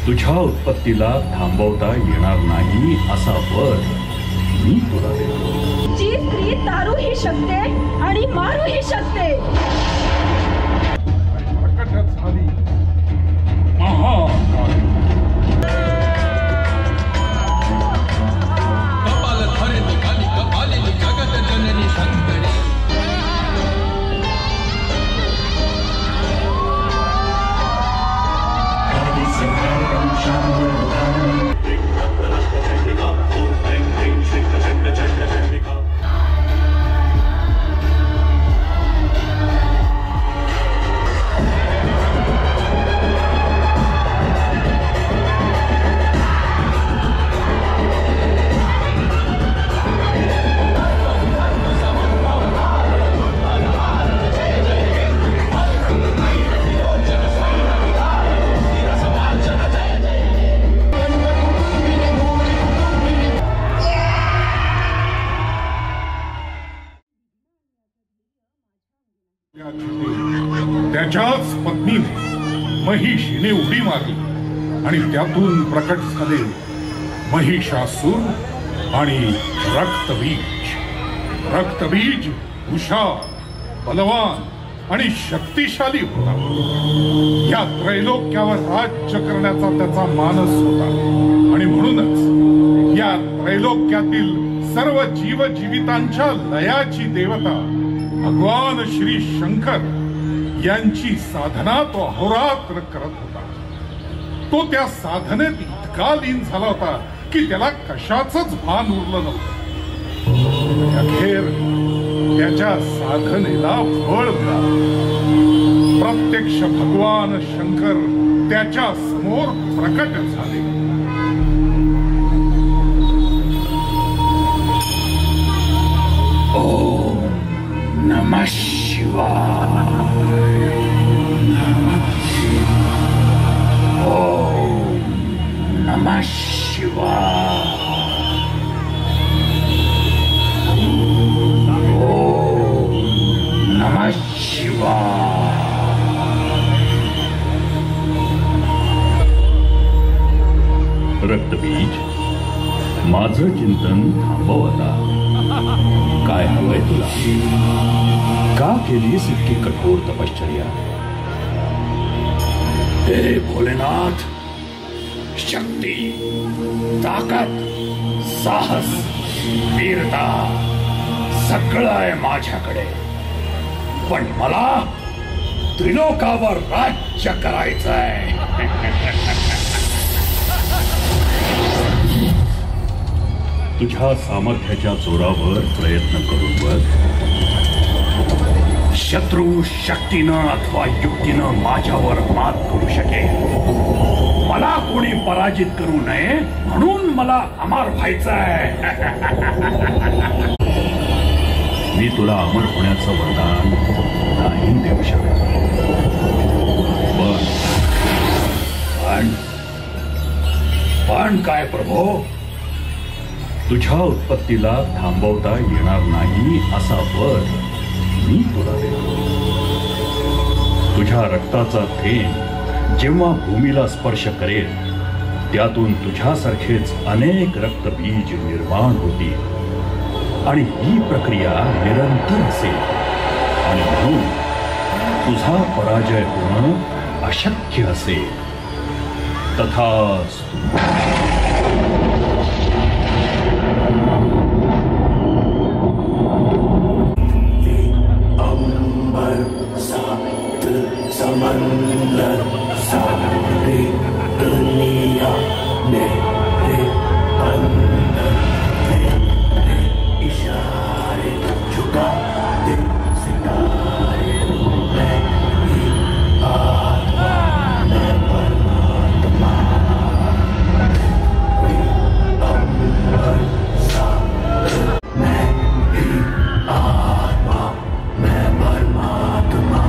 तुझ्या उत्पत्तीला थांबवता येणार नाही असा वर मी तुला देतो. जी स्त्री तारूही शकते आणि मारूही शकते. त्याच्याच पत्नीने महिषीने उडी मारली आणि त्यातून प्रकट झाले महिषासूर आणि रक्तबीज. रक्तबीज हुशार, बलवान आणि शक्तिशाली होता. या त्रैलोक्यावर राज्य करण्याचा त्याचा मानस होता आणि म्हणूनच या त्रैलोक्यातील सर्व जीवजीवितांच्या लयाची देवता भगवान श्री शंकर यांची साधना तो अहोरात्र करत होता. तो त्या साधनेत इतका लीन झाला होता की त्याला कशाचंच भान उरलं नव्हतं. अखेर त्याच्या साधनेला फळ मिळालं. प्रत्यक्ष भगवान शंकर त्याच्या समोर प्रकट झाले. ओम नमः शिवाय. ओम नमः शिवाय. ओम नमः शिवाय. रक्तबीज, माझं चिंतन थांबव आता. काय हवंय तुला? का केलीस इतकी कठोर तपश्चर्या? हे भोलेनाथ, शक्ती, ताकद, साहस, वीरता सगळं आहे माझ्याकडे, पण मला त्रिलोकावर राज्य करायचंय. तुझ्या सामर्थ्याच्या जोरावर प्रयत्न करून बघ. शत्रू शक्तीनं अथवा युक्तीनं माझ्यावर मात करू शकेल. मला कोणी पराजित करू नये म्हणून मला अमर व्हायचंय. मी तुला अमर होण्याचं वरदान नाही देऊ शकत, पण काय प्रभो, तुझ्या उत्पत्तीला थांबवता येणार नाही असा वर मी तुला देतो. तुझ्या रक्ताचा थेंब जेव्हा भूमीला स्पर्श करेल, त्यातून तुझ्यासारखेच अनेक रक्तबीज निर्माण होतील आणि ही प्रक्रिया निरंतर असेल आणि म्हणून तुझा पराजय होणं अशक्य असेल. तथास्तु. समंदर सारी दुनिया मेरे अंदर, तेरे इशारे झुका दे सितारे. मैं ही आत्मा, मैं परमात्मा, अंबर सागर. मैं ही आत्मा, मैं परमात्मा.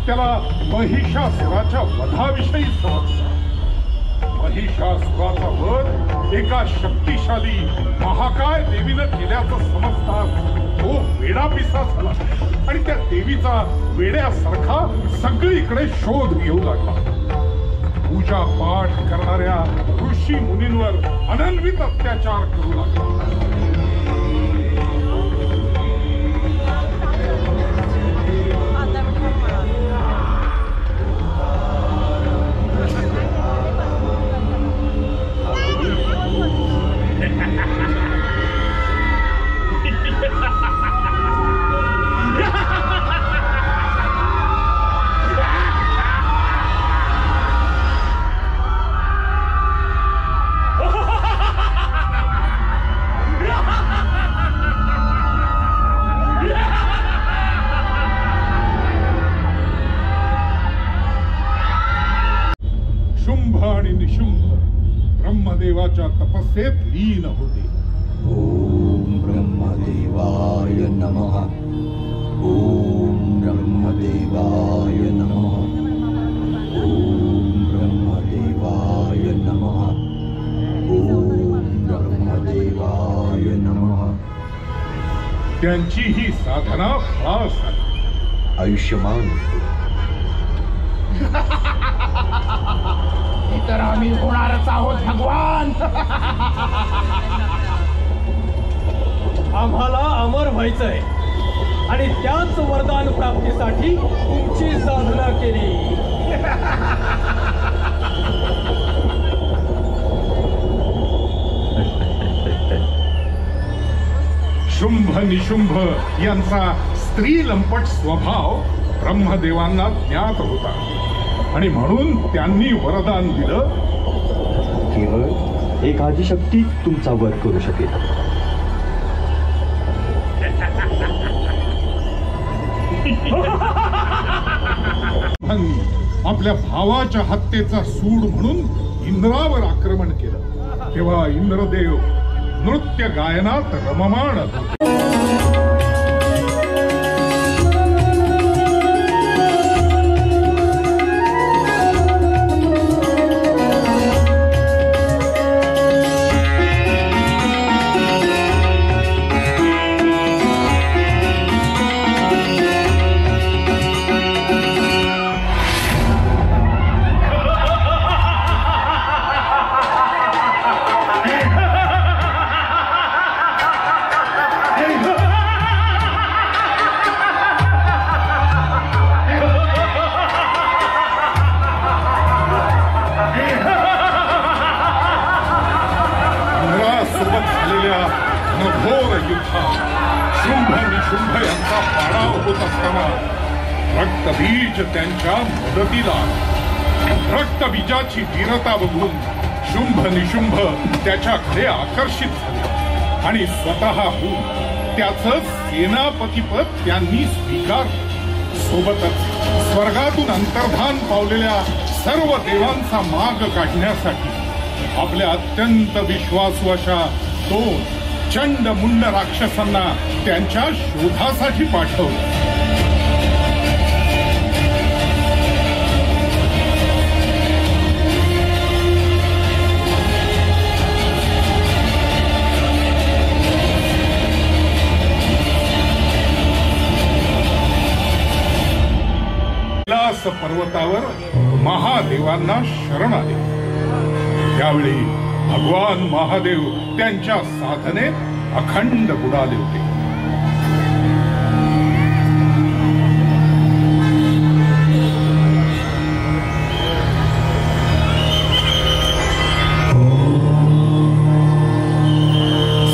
त्याला महिषासुराच्या वधाविषयी समजतं. महिषासुराचा वध एका शक्तिशाली महाकाय देवीनं केल्याचं समजतात तो वेडापिसा झाला आणि त्या देवीचा वेड्यासारखा सगळीकडे शोध घेऊ लागला. पूजा पाठ करणाऱ्या ऋषी मुनींवर अनन्वित अत्याचार करू लागला. ब्रह्मदेवाच्या तपस्येत लीन होते. ओम ब्रह्मदेवाय नमः. ओम ब्रह्मदेवाय नमः. ओम ब्रह्मदेवाय नमः. ओम ब्रह्मदेवाय नमः. त्यांची ही साधना फळास आली. आयुष्यमान तर आम्ही होणारच आहोत भगवान. आम्हाला अमर व्हायचंय आणि त्याच वरदान प्राप्तीसाठी तुमची साधना केली. शुंभ निशुंभ यांचा स्त्री लंपट स्वभाव ब्रह्मदेवांना ज्ञात होता आणि म्हणून त्यांनी वरदान दिलं. केवळ एक आदिशक्ती तुमचा वध करू शकेल. आपल्या भावाच्या हत्येचा सूड म्हणून इंद्रावर आक्रमण केलं. तेव्हा इंद्रदेव नृत्य गायनात रममाण होते. घोर युद्धात शुंभ निशुंभ यांचा पाडाव होत असताना रक्तबीज त्यांच्या मदतीला. रक्तबीजाची वीरता बघून शुंभ निशुंभ त्याच्याकडे आकर्षित झाले आणि स्वतःहून त्याचं सेनापतिपद त्यांनी स्वीकारलं. सोबतच स्वर्गातून अंतर्धान पावलेल्या सर्व देवांचा माग काढण्यासाठी आपल्या अत्यंत विश्वासू अशा 2 चंड मुंड राक्षसांना त्यांच्या शोधासाठी पाठवलं. कैलास पर्वतावर महादेवांना शरण आले. त्यावेळी भगवान महादेव त्यांच्या साधनेत अखंड बुडाले होते.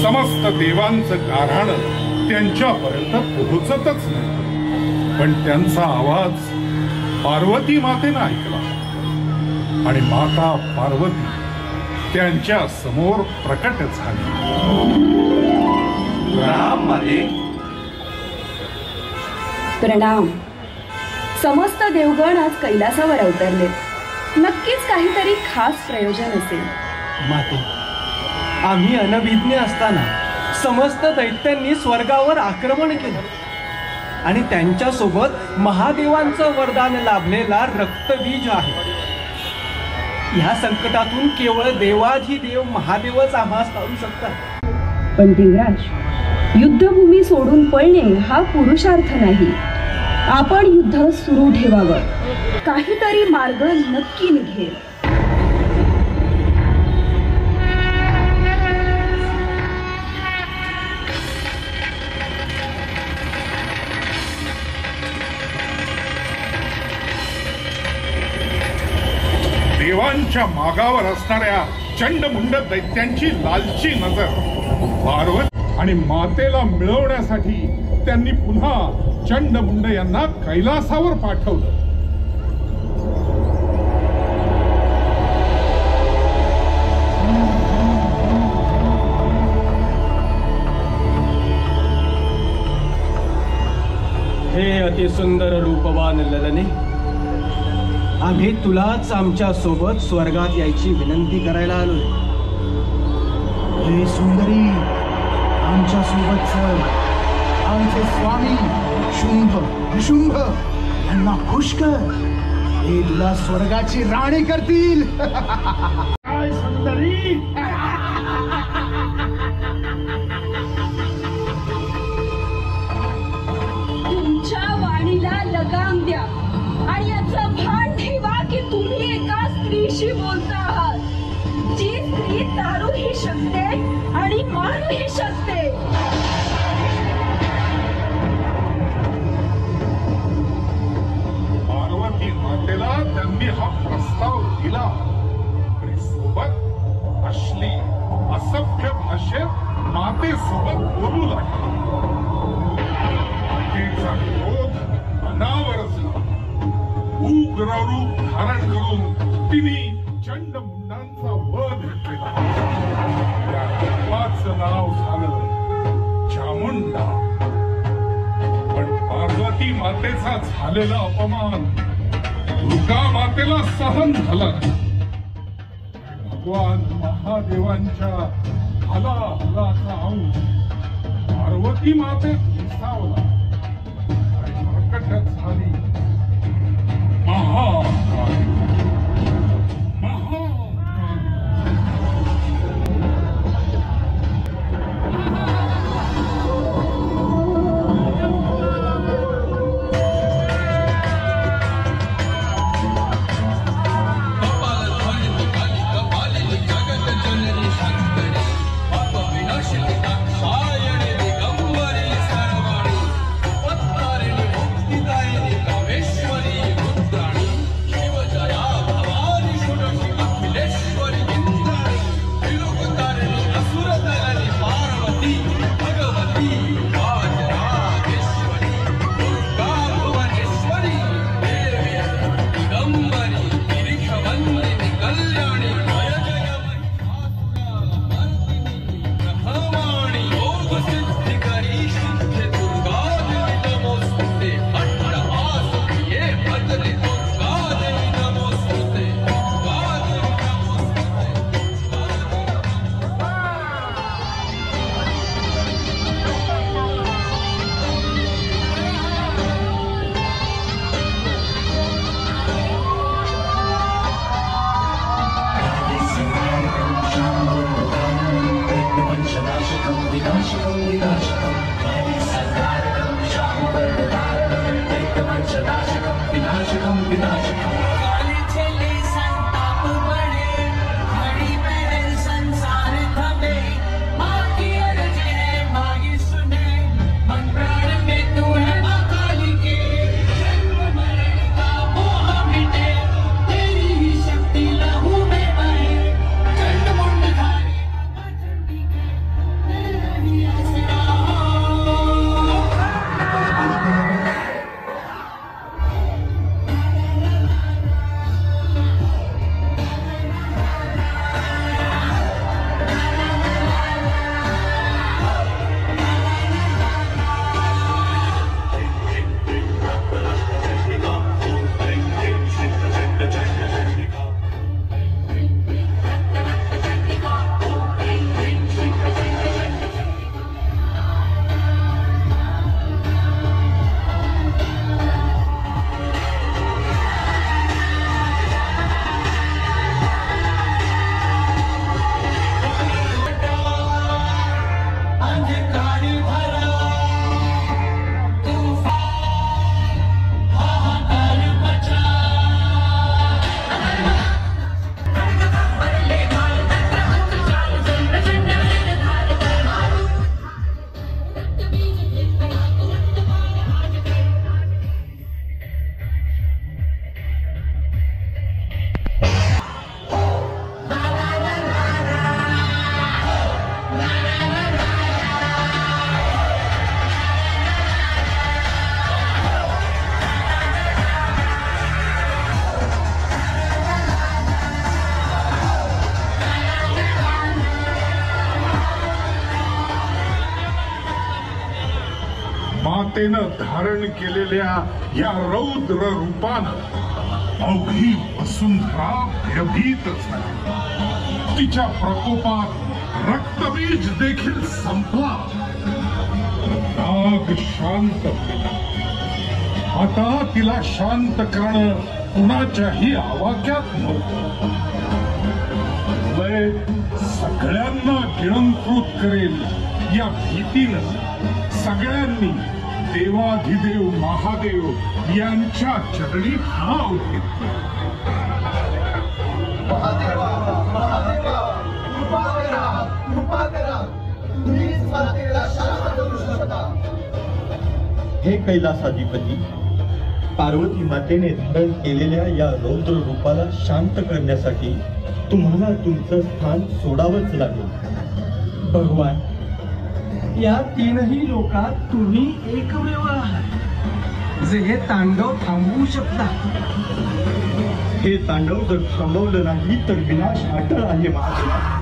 समस्त देवांचं गाऱ्हाण त्यांच्यापर्यंत पोहोचतच नाही. पण त्यांचा आवाज पार्वती मातेनं ऐकला आणि माता पार्वती त्यांच्या समोर प्रकट झाली. प्रणाम. समस्त देवगण आज कैलासावर अवतरले. नक्कीच काहीतरी खास प्रयोजन असेल. माते, आम्ही अनभिज्ञ असताना समस्त दैत्यांनी स्वर्गावर आक्रमण केलं आणि त्यांच्यासोबत महादेवांचं वरदान लाभलेला रक्तबीज आहे. ह्या संकटातून केवळ देवाधिदेव महादेवच आम्हास काढू शकतात. पण देवराज, युद्धभूमी सोडून पळणे हा पुरुषार्थ नाही. आपण युद्ध सुरू ठेवावं. काहीतरी मार्ग नक्की निघेल. देवांच्या मागावर असणाऱ्या चंडमुंड दैत्यांची लालची नजर पार्वती आणि मातेला मिळवण्यासाठी त्यांनी पुन्हा चंडमुंड यांना कैलासावर पाठवलं. हे अतिसुंदर रूपवान ललने, आम्ही तुलाच आमच्या सोबत स्वर्गात यायची विनंती करायला आलोय. हे सुंदरी, आमच्या सोबत चल. आमचे स्वामी शुंभ निशुंभ यांना खुश कर. हे तुला स्वर्गाची राणी करतील. काय सुंदरी, तुमच्या वाणीला लगाम द्या आणि याचं भान ठेवा की तुम्ही एका स्त्रीशी बोलता आहात. जी स्त्री तारूही शकते आणि मारूही शकते. पार्वती मातेला त्यांनी हा प्रस्ताव दिला आणि सोबत असली असभ्य भाषेत मातेसोबत बोलू लागली. मातेचा क्रोध अनावर असला. उग्र रूप धारण करून तिने चंडमुंडांचा वध केला. त्या रूपाचं नाव झालं चामुंडा. पण पार्वती मातेचा झालेला अपमान दुर्गा मातेला सहन झाला. भगवान महादेवांच्या हलाहलाचा अंश पार्वती मातेत विसावला आणि प्रकट झाली महाकाली. शायणी दिगंबरी सर्वाणी पत्तारिणी मुक्तिदायिनी मातेनं धारण केलेल्या या रौद्र रूपानं अवघी वसुंधरा भयभीत झाली. तिच्या प्रकोपात रक्तबीज देखील संपला. राग शांत केला. आता तिला शांत करणं कुणाच्याही आवाक्यात नव्हतं. सगळ्यांना गिळंकृत करेल या भीतीनं सगळ्यांनी देवाधिदेव महादेव यांच्या चरणी धाव घेतली. हे कैलासाधिपती, पार्वती मातेने धारण केलेल्या या रौद्र रूपाला शांत करण्यासाठी तुम्हाला तुमचं स्थान सोडावंच लागेल. भगवान, या तीनही लोकात तुम्ही एकमेव आहात जे हे तांडव थांबवू शकता. हे तांडव जर थांबवलं नाही तर विनाश अटळ आहे महादेवा.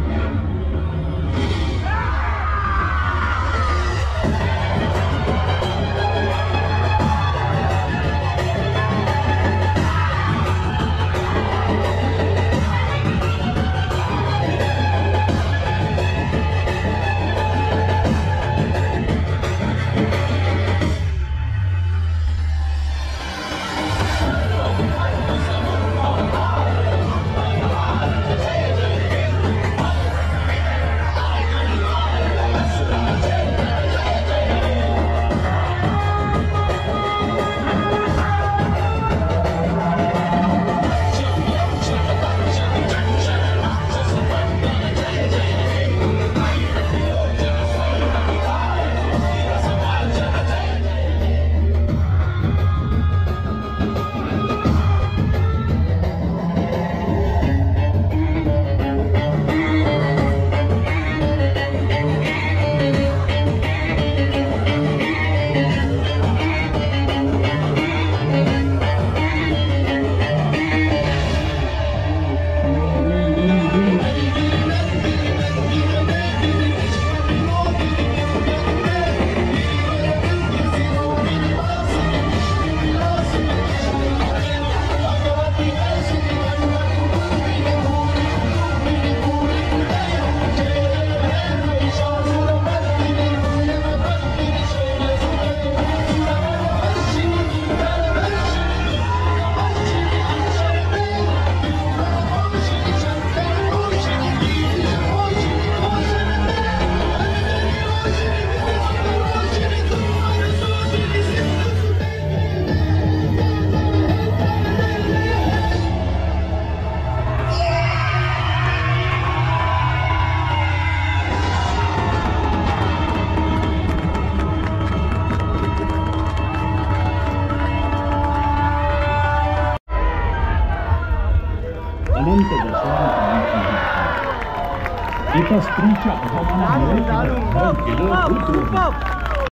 एका स्त्रीच्या अभावाने